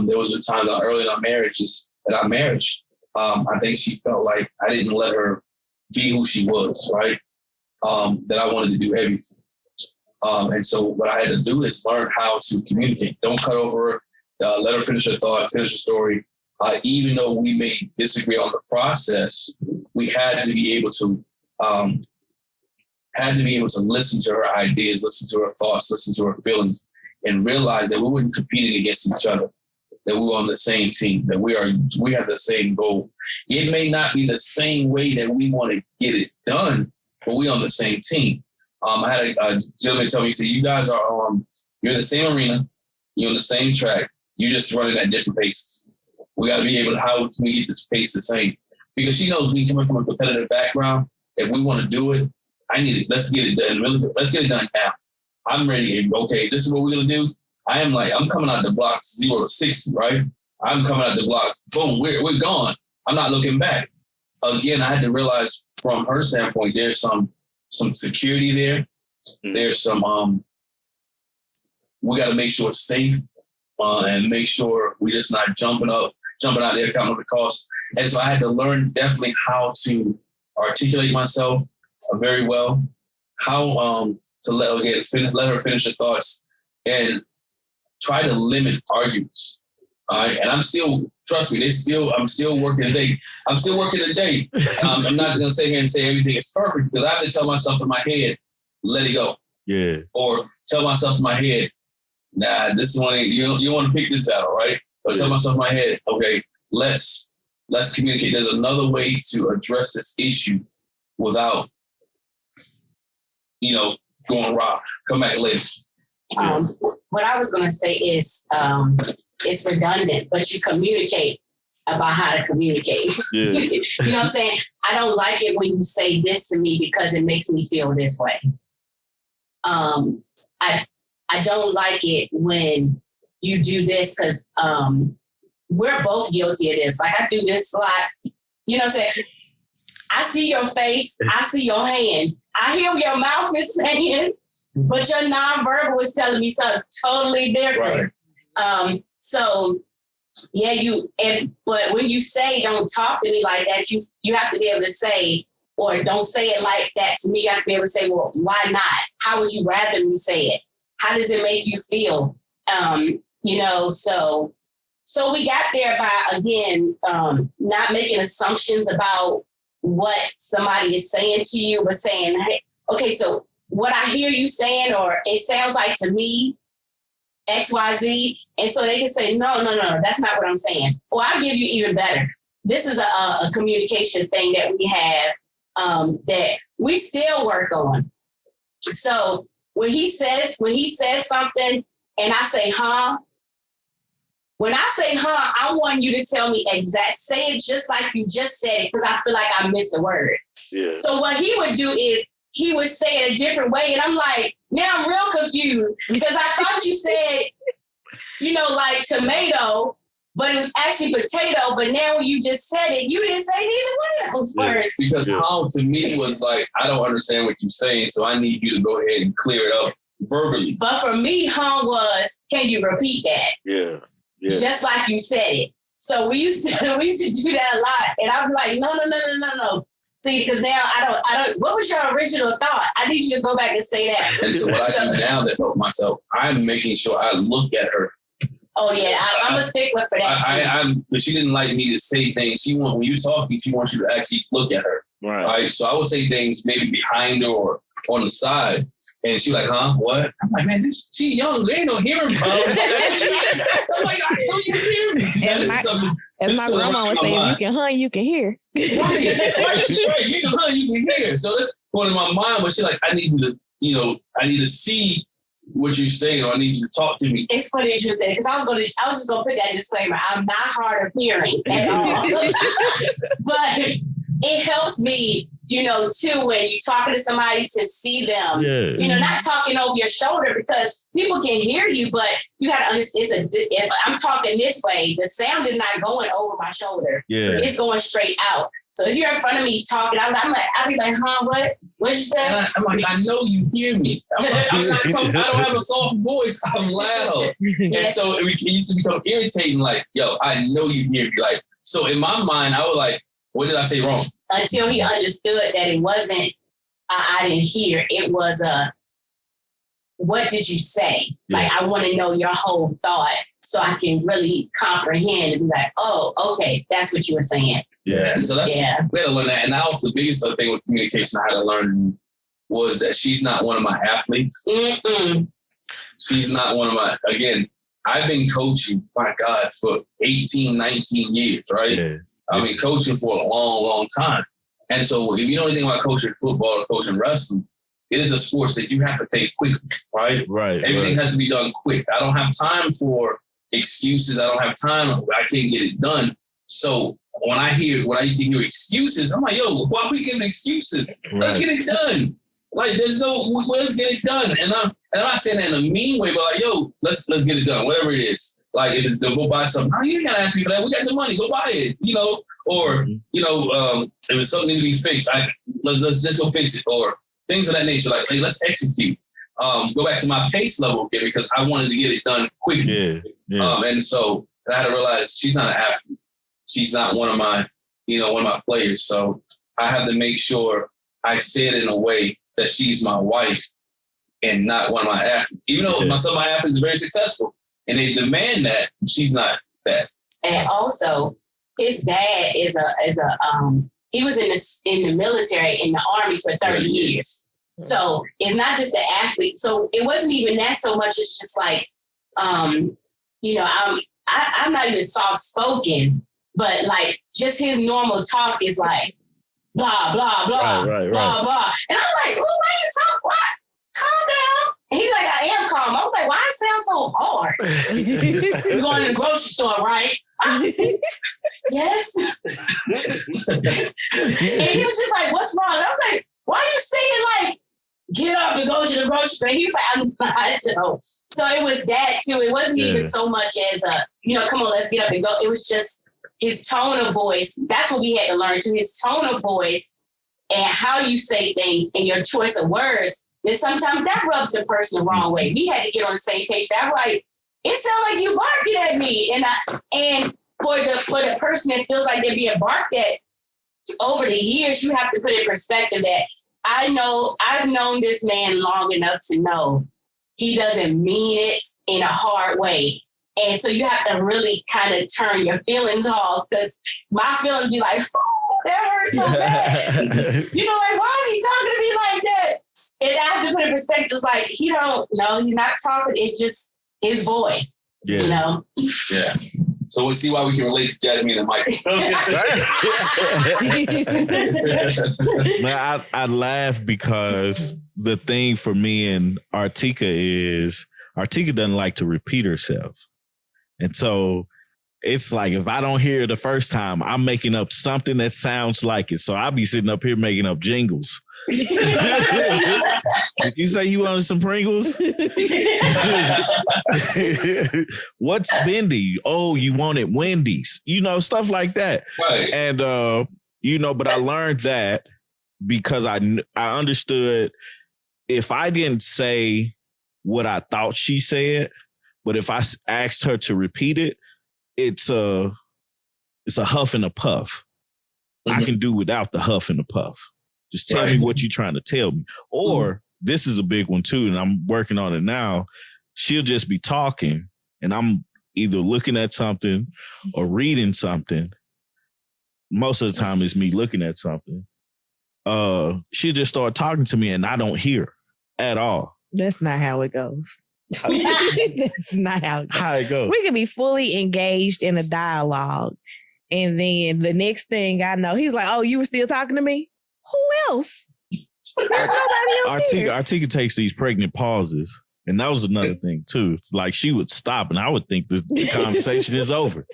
There was a time early in our marriage, I think she felt like I didn't let her be who she was, right? That I wanted to do everything. And so what I had to do is learn how to communicate. Don't cut over her. Let her finish her thought, finish her story. Even though we may disagree on the process, we had to be able to listen to her ideas, listen to her thoughts, listen to her feelings, and realize that we weren't competing against each other, that we were on the same team, that we have the same goal. It may not be the same way that we want to get it done, but we're on the same team. I had a gentleman tell me, he said, you guys are you're in the same arena, you're on the same track, you're just running at different paces. We got to be able to, how can we get this pace the same? Because she knows me coming from a competitive background, if we want to do it, I need it. Let's get it done. Let's get it done now. I'm ready. Okay, this is what we're going to do. I'm coming out the block 0 to 60, right? I'm coming out the block, boom, we're gone. I'm not looking back. again, I had to realize from her standpoint, there's some security there. There's some, we got to make sure it's safe and make sure we're just not jumping out there, counting the cost. And so I had to learn definitely how to articulate myself very well, how to let her finish her thoughts and try to limit arguments. All right. And I'm still, trust me, I'm still working today. I'm not going to sit here and say everything is perfect because I have to tell myself in my head, let it go. Yeah. Or tell myself in my head, nah, this is one, you want to pick this battle, right? Or tell myself in my head, okay, let's communicate. There's another way to address this issue without, going raw. Come back later. What I was going to say is it's redundant, but you communicate about how to communicate. Yeah. You know what I'm saying? I don't like it when you say this to me because it makes me feel this way. I don't like it when you do this because we're both guilty of this. Like I do this a lot. You know what I'm saying? I see your face. I see your hands. I hear what your mouth is saying, but your nonverbal is telling me something totally different. Right. So yeah, but when you say don't talk to me like that, you have to be able to say, or don't say it like that to me. You have to be able to say, well, why not? How would you rather me say it? How does it make you feel? So we got there by, again, not making assumptions about what somebody is saying to you, but saying, hey, okay, so what I hear you saying, or it sounds like to me, X, Y, Z. And so they can say, no, that's not what I'm saying. Or I'll give you even better. This is a communication thing that we have that we still work on. So when he says something and I say, huh? When I say, huh, I want you to tell me say it just like you just said it, because I feel like I missed a word. Yeah. So what he would do is he would say it a different way. And I'm like, now I'm real confused because I thought you said, like tomato, but it was actually potato. But now when you just said it, you didn't say neither one of those words. Because how to me was like, I don't understand what you're saying, so I need you to go ahead and clear it up verbally. But for me, huh was, can you repeat that? Yeah. Just like you said it. So we used to do that a lot. And I'm like, no. See, because now I don't, what was your original thought? I need you to go back and say that. And so what I do now that help myself, I'm making sure I look at her. Oh yeah, I'm a stickler for that too. But she didn't like me to say things. When you talk, she wants you to actually look at her. Right. So I would say things maybe behind her or on the side. And she like, huh? What? I'm like, man, she young. There ain't no hearing problems. I'm like, I know you can hear me. As my grandma would say, if you can hunt, you can hear. Right. You can hunt, you can hear. So that's going in my mind. But she's like, I need you to, I need to see what you're saying, or I need you to talk to me. It's funny that you said, because I was just gonna put that disclaimer. I'm not hard of hearing at all. But it helps me, too, when you're talking to somebody to see them, not talking over your shoulder, because people can hear you, but you got to understand, if I'm talking this way, the sound is not going over my shoulder. Yeah. It's going straight out. So if you're in front of me talking, I'll be like, huh, what'd you say? I'm like, I know you hear me. I'm not talking, I don't have a soft voice. I'm loud. And so it used to become irritating, like, yo, I know you hear me. Like, so in my mind, I was like, what did I say wrong? Until he understood that it wasn't, I didn't hear. It was what did you say? Yeah. Like, I want to know your whole thought so I can really comprehend and be like, oh, okay, that's what you were saying. Yeah. So we had to learn that. And that was the biggest thing with communication I had to learn was that she's not one of my athletes. Mm-mm. She's not one of my, again, I've been coaching, my God, for 18, 19 years, right? Yeah. I've been coaching for a long, long time. And so if you know anything about coaching football or coaching wrestling, it is a sport that you have to take quickly, right? Right. Everything has to be done quick. I don't have time for excuses. I don't have time. I can't get it done. So when I used to hear excuses, I'm like, yo, why are we giving excuses? Right. Let's get it done. Like, let's get it done. And I'm not saying that in a mean way, but like, yo, let's get it done, whatever it is. Like, if it's to go buy something, you ain't gotta ask me for that. We got the money, go buy it, Or, you know, if it's something to be fixed, let's just go fix it. Or things of that nature, like, hey, let's execute. Go back to my pace level again because I wanted to get it done quickly. Yeah. And so I had to realize she's not an athlete. She's not one of my players. So I have to make sure I say it in a way that she's my wife and not one of my athletes. Even though some of my athletes are very successful and they demand that, she's not that. And also, his dad he was in the military, in the Army for 30 years. So it's not just an athlete. So it wasn't even that so much. It's just like, you know, I'm not even soft spoken, but like just his normal talk is like blah blah blah blah blah. And I'm like, oh, why you talk? Why? Calm down. And he's like, I am calm. I was like, why it sound so hard? You're going to the grocery store, right? Yes. And he was just like, what's wrong? And I was like, why are you saying like, get up and go to the grocery store? He was like, I don't know. So it was that too. It wasn't even so much as come on, let's get up and go. It was just his tone of voice. That's what we had to learn too. His tone of voice and how you say things and your choice of words. And sometimes that rubs the person the wrong way. We had to get on the same page. That like, it sounds like you barking at me. And for the person that feels like they're being barked at over the years, you have to put in perspective that I've known this man long enough to know he doesn't mean it in a hard way. And so you have to really kind of turn your feelings off because my feelings be like, oh, that hurts so bad. You know, like, why is he talking to me like that? And I have to put in perspective, it's like, he's not talking. It's just his voice, you know? Yeah. So we'll see why we can relate to Jasmine and Mike. Man, I laugh because the thing for me and Artieka is Artieka doesn't like to repeat herself. And so it's like, if I don't hear it the first time, I'm making up something that sounds like it. So I'll be sitting up here making up jingles. Did you say you wanted some Pringles? What's Bendy? Oh, you wanted Wendy's. You know, stuff like that. Right. And, but I learned that because I understood if I didn't say what I thought she said, but if I asked her to repeat it, it's a huff and a puff. Mm-hmm. I can do without the huff and the puff. Just tell me what you're trying to tell me. Or this is a big one too, and I'm working on it now. She'll just be talking and I'm either looking at something or reading something. Most of the time it's me looking at something. She'll just start talking to me and I don't hear at all. That's not how it goes. That's not how it goes. We can be fully engaged in a dialogue. And then the next thing I know, he's like, oh, you were still talking to me? Who else? There's nobody else here. Artieka takes these pregnant pauses. And that was another thing, too. Like, she would stop, and I would think the conversation is over.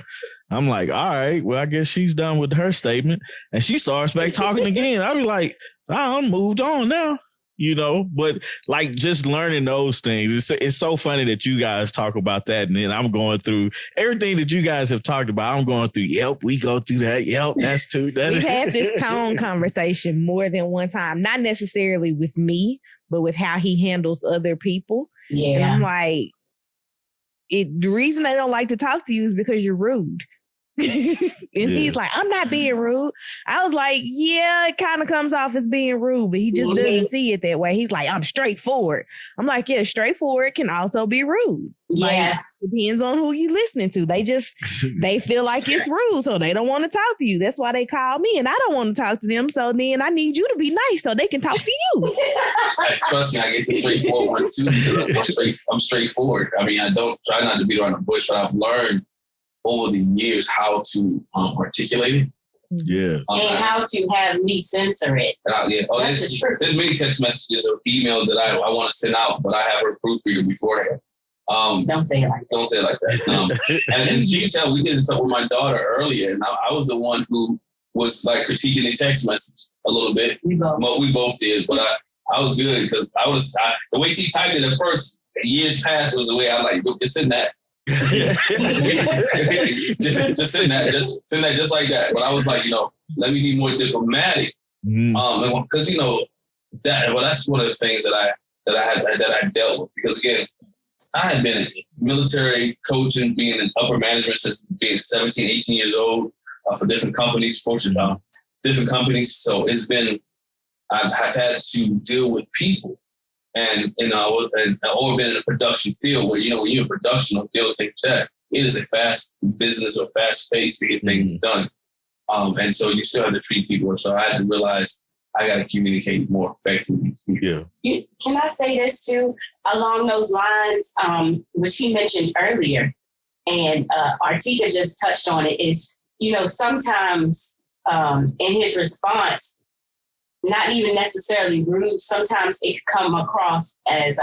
I'm like, all right, well, I guess she's done with her statement. And she starts back talking again. I'd be like, I'm moved on now. But like just learning those things, it's so funny that you guys talk about that. And then I'm going through everything that you guys have talked about. I'm going through, yep, we go through that. Yep, that's too. We've had this tone conversation more than one time, not necessarily with me, but with how he handles other people. Yeah. And I'm like, the reason they don't like to talk to you is because you're rude. And he's like, I'm not being rude. I was like, yeah, it kind of comes off as being rude, but he just doesn't see it that way. He's like, I'm straightforward. I'm like, yeah, straightforward can also be rude. Yes. Like, depends on who you listening to. They feel like it's rude, so they don't want to talk to you. That's why they call me, and I don't want to talk to them. So then I need you to be nice so they can talk to you. Trust me, I get the straightforward one too. I'm straightforward. I mean, I don't try not to beat around the bush, but I've learned over the years how to articulate it. Yeah. And how to have me censor it. There's many text messages or emails that I want to send out, but I have her proofreader beforehand. Don't say it like that. Don't say it like that. And she can tell, we did talk with my daughter earlier, and I was the one who was like critiquing the text message a little bit. We both did, but I was good because the way she typed it at first, years past, was the way I like, just send that. just sitting there, just like that. But I was like, let me be more diplomatic. Because that's one of the things that I dealt with. Because again, I had been in military coaching, being in upper management since being 17, 18 years old for different companies, Fortune different companies. So I've had to deal with people. And or been in a production field where, when you're in production or deal with things like that, it is a fast business or fast pace to get things done. And so you still have to treat people. So I had to realize I got to communicate more effectively. Yeah. Can I say this too, along those lines, which he mentioned earlier, and Artieka just touched on it, is, sometimes in his response, not even necessarily rude. Sometimes it can come across as,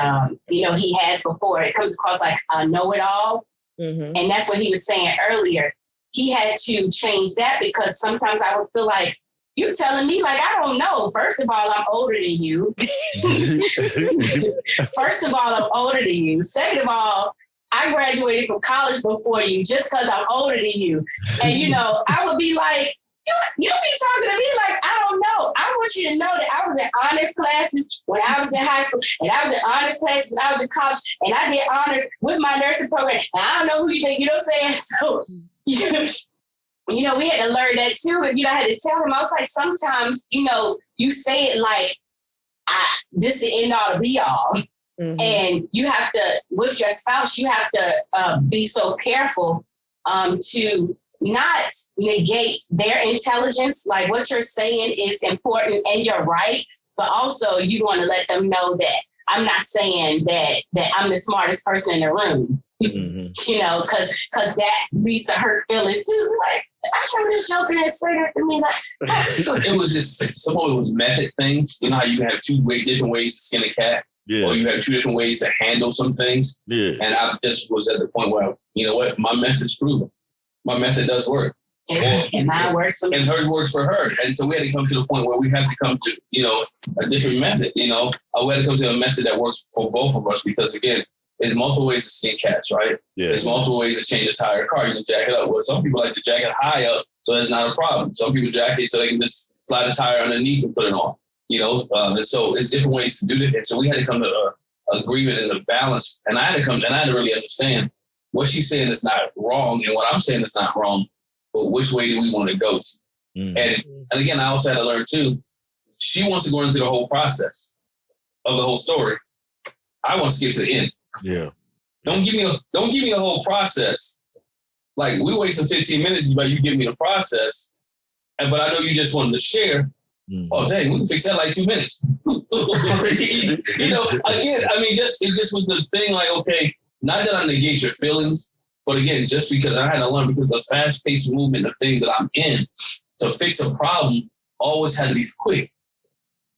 he has before. It comes across like a know-it-all. Mm-hmm. And that's what he was saying earlier. He had to change that because sometimes I would feel like, you're telling me like, I don't know. First of all, I'm older than you. Second of all, I graduated from college before you just because I'm older than you. And, I would be like, you be talking to me like, I don't know. I want you to know that I was in honors classes when I was in high school, and I was in honors classes when I was in college, and I did honors with my nursing program. And I don't know who you think, what I'm saying? So, we had to learn that too. And, I had to tell him, I was like, sometimes, you say it like, this the end all to be all. Mm-hmm. And you have to, with your spouse, you have to be so careful to not negate their intelligence. Like what you're saying is important and you're right, but also you want to let them know that I'm not saying that I'm the smartest person in the room, mm-hmm. Because that leads to hurt feelings too. Like, I heard this joking and say that to me. Like, it was just, some of it was method things. You know how you can have different ways to skin a cat? Yeah. Or you have 2 different ways to handle some things. Yeah. And I just was at the point where, you know what, my method's proven. My method does work. And mine works for me. And hers works for her. And so we had to come to the point where we have to come to, a different method, we had to come to a method that works for both of us because, again, there's multiple ways to skin cats, right? Yeah. There's multiple ways to change a tire car. You can jack it up. Well, some people like to jack it high up, so that's not a problem. Some people jack it so they can just slide a tire underneath and put it on, and so it's different ways to do it. And so we had to come to an agreement and a balance. And I had to really understand what she's saying is not wrong and what I'm saying is not wrong, but which way do we want to go? Mm-hmm. And again, I also had to learn too, she wants to go into the whole process of the whole story. I want to skip to the end. Yeah. Don't give me a whole process. Like we wasted 15 minutes about you giving me the process. But I know you just wanted to share. Mm-hmm. Oh dang, we can fix that like 2 minutes. Again, it just was the thing like, okay, not that I negate your feelings, but again, just because I had to learn because the fast-paced movement of things that I'm in to fix a problem always had to be quick.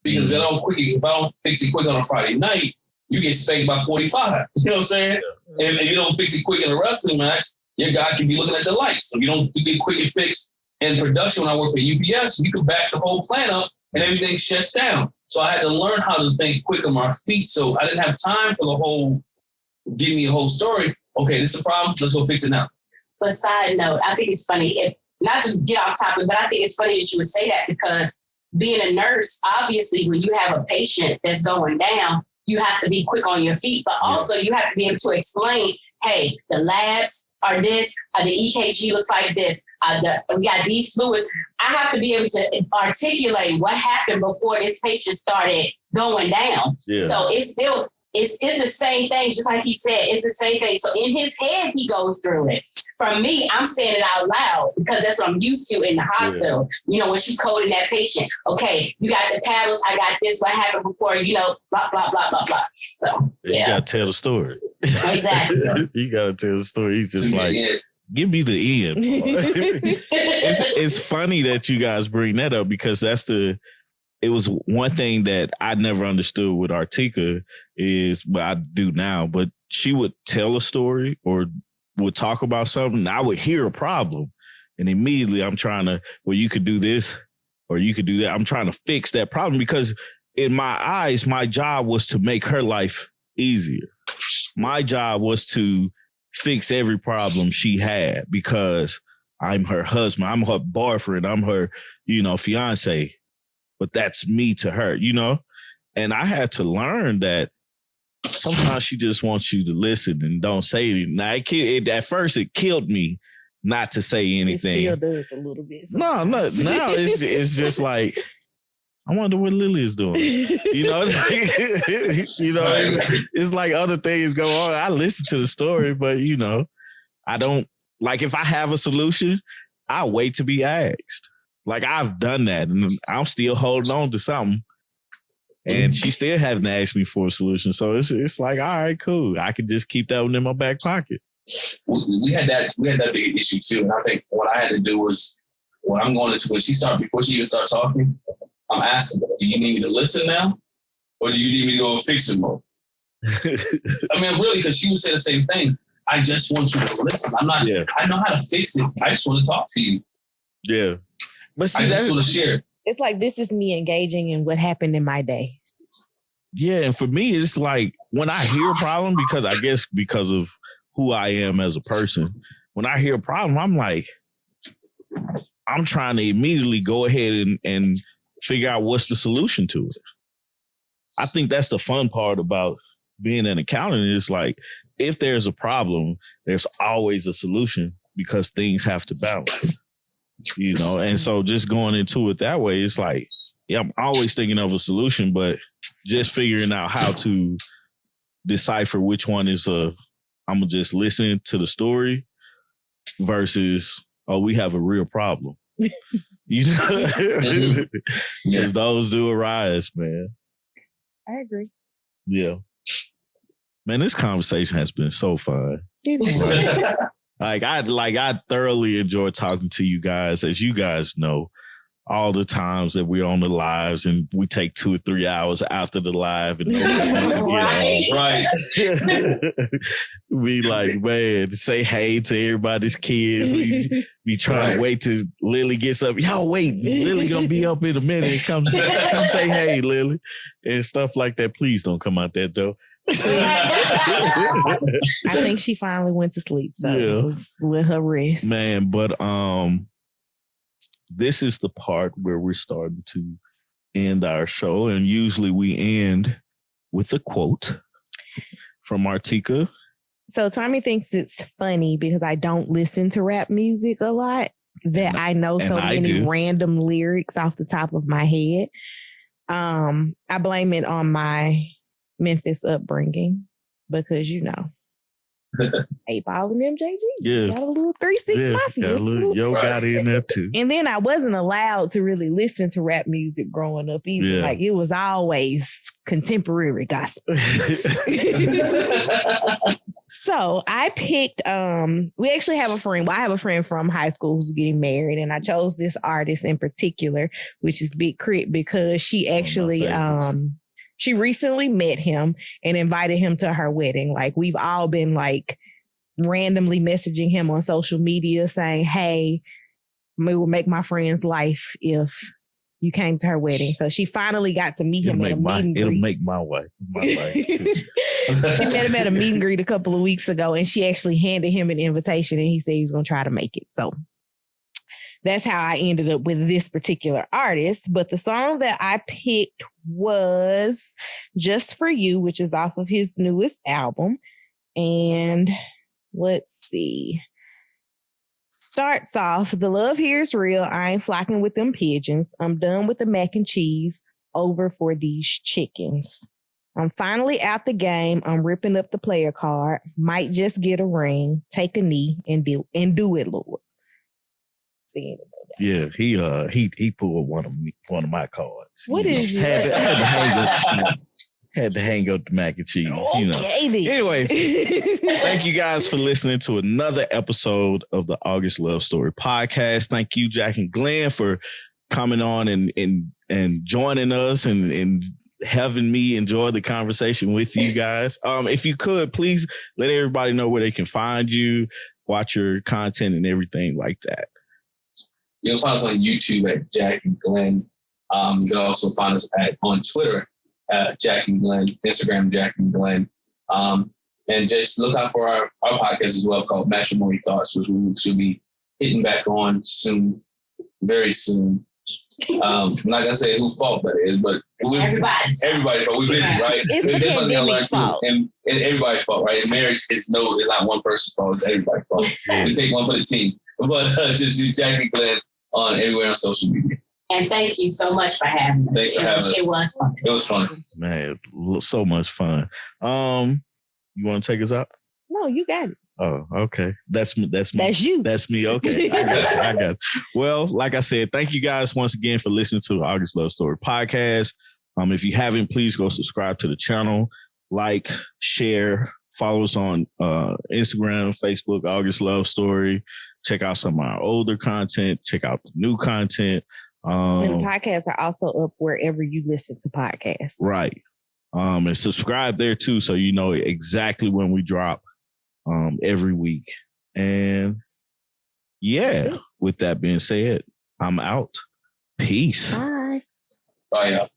Because if I don't fix it quick on a Friday night, you get spanked by 45. You know what I'm saying? Yeah. And if you don't fix it quick in a wrestling match, your guy can be looking at the lights. So if you don't get quick and fix in production, when I work for UPS, you can back the whole plant up and everything shuts down. So I had to learn how to think quick on my feet. So I didn't have time for the whole, give me a whole story. Okay, this is a problem. Let's go fix it now. But side note, I think it's funny, not to get off topic, but I think it's funny that you would say that because being a nurse, obviously, when you have a patient that's going down, you have to be quick on your feet, but also you have to be able to explain, hey, the labs are this, the EKG looks like this, we got these fluids. I have to be able to articulate what happened before this patient started going down. Yeah. So it's the same thing, just like he said, it's the same thing. So in his head, he goes through it. For me, I'm saying it out loud because that's what I'm used to in the hospital. Yeah. Once you coding that patient, okay, you got the paddles, I got this, what happened before, blah, blah, blah, blah, blah. So, yeah. You got to tell the story. Exactly. You got to tell the story. He's just like, give me the end. It's funny that you guys bring that up because it was one thing that I never understood with Artieka but I do now, but she would tell a story or would talk about something. And I would hear a problem and immediately I'm trying to, well, you could do this or you could do that. I'm trying to fix that problem because in my eyes, my job was to make her life easier. My job was to fix every problem she had because I'm her husband, I'm her boyfriend, I'm her, fiance. But that's me to her, And I had to learn that sometimes she just wants you to listen and don't say anything. Now, at first, it killed me not to say anything. It still does a little bit. No. Now it's just like, I wonder what Lily is doing. It's like other things go on. I listen to the story, but I don't like if I have a solution, I wait to be asked. Like I've done that, and I'm still holding on to something. And she still hasn't asked me for a solution. So it's like, all right, cool. I can just keep that one in my back pocket. We had that big issue too. And I think what I had to do was what I'm going to, before she even started talking, I'm asking her, do you need me to listen now? Or do you need me to go and fix it more? I mean, really, because she would say the same thing. I just want you to listen. I know how to fix it. I just want to talk to you. Yeah. But see, I just want to share. It's like, this is me engaging in what happened in my day. Yeah. And for me, it's like when I hear a problem, because of who I am as a person, when I hear a problem, I'm like, I'm trying to immediately go ahead and figure out what's the solution to it. I think that's the fun part about being an accountant is like, if there's a problem, there's always a solution because things have to balance. And so just going into it that way, it's like, yeah, I'm always thinking of a solution, but just figuring out how to decipher which one is I'm gonna just listen to the story versus, we have a real problem. Because those do arise, man. I agree. Yeah. Man, this conversation has been so fun. I thoroughly enjoy talking to you guys. As you guys know, all the times that we're on the lives and we take 2 or 3 hours after the live and right. We like, man, say hey to everybody's kids. We be trying to wait till Lily gets up. Y'all wait, Lily gonna be up in a minute. Come say hey, Lily, and stuff like that. Please don't come out that door. I think she finally went to sleep, so just let her rest. Man, but this is the part where we're starting to end our show, and usually we end with a quote from Artieka. So Tommy thinks it's funny because I don't listen to rap music a lot, that I know so many random lyrics off the top of my head. I blame it on my Memphis upbringing because 8 Ball and MJG. Got a little 3-6 Mafia. Got in there too. And then I wasn't allowed to really listen to rap music growing up either. Yeah. Like it was always contemporary gospel. So I picked, we actually have a friend. Well, I have a friend from high school who's getting married, and I chose this artist in particular, which is Big Crit, because she actually, she recently met him and invited him to her wedding. Like we've all been like randomly messaging him on social media saying, hey, it would make my friend's life if you came to her wedding. So she finally got to meet him at a meet and greet. It'll make my life. She met him at a meet and greet a couple of weeks ago, and she actually handed him an invitation, and he said he was going to try to make it. So that's how I ended up with this particular artist. But the song that I picked was Just For You, which is off of his newest album. And let's see. Starts off, the love here is real. I ain't flocking with them pigeons. I'm done with the mac and cheese. Over for these chickens. I'm finally out the game. I'm ripping up the player card. Might just get a ring. Take a knee and do it, Lord. Yeah, he pulled one of my cards. What is it? Had to hang up the mac and cheese. Okay, Anyway, thank you guys for listening to another episode of the August Love Story podcast. Thank you, Jac and Glen, for coming on and joining us and having me enjoy the conversation with you guys. If you could, please let everybody know where they can find you, watch your content and everything like that. You can find us on YouTube at Jac and Glen. You can also find us on Twitter at Jac and Glen, Instagram Jac and Glen. And just look out for our podcast as well called Matrimony Thoughts, which we should be hitting back on soon, very soon. I'm not gonna say whose fault that is, but everybody's fault. We're busy, right? It's something I learned fault. too, and everybody's fault, right? In marriage, it's not one person's fault; it's everybody's fault. We take one for the team. But just Jac and Glen on everywhere on social media. And thank you so much for having us. Thanks for having us. It was fun. It was fun, man. So much fun. You want to take us out? No, you got it. Oh, okay. That's me. That's you. That's me. Okay. I got it. Well, like I said, thank you guys once again for listening to the August Love Story podcast. If you haven't, please go subscribe to the channel, like, share, follow us on Instagram, Facebook, August Love Story. Check out some of our older content. Check out the new content. And podcasts are also up wherever you listen to podcasts. Right. And subscribe there too, so you know exactly when we drop every week. And yeah, with that being said, I'm out. Peace. Bye. Bye.